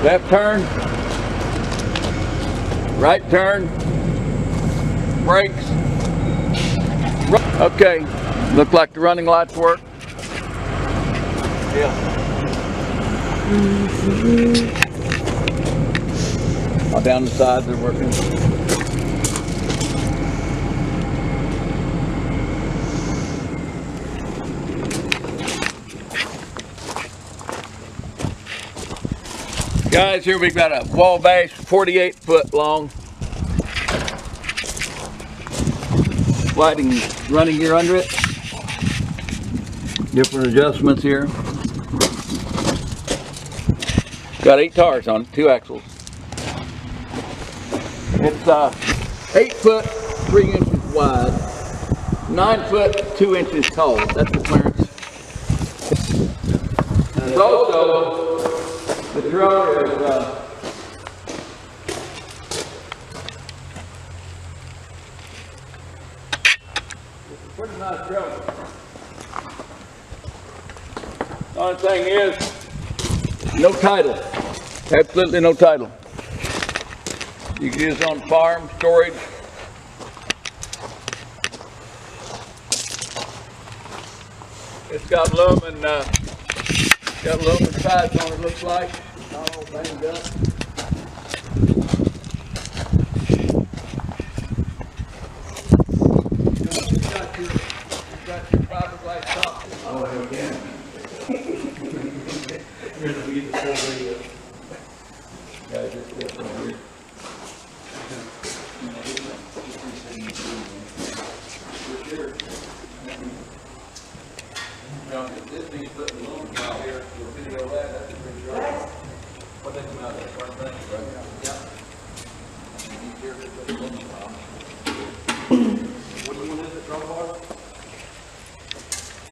Left turn, right turn, brakes. Okay, look like the running lights work. Yeah. All down the sides they're working. Guys, here we've got a Wabash 48-foot long sliding running gear under it. Different adjustments here. Got 8 tires on it, 2 axles. It's 8 foot 3 inches wide, 9 foot 2 inches tall. That's the clearance. And it's also the truck is it's a pretty nice truck. The only thing is, no title. Absolutely no title. You can use it on farm, storage. It's got aluminum sides on it, looks like. Not all banged up. You've got your fiberglass top. Oh, hell yeah. Here's the full video. Guys,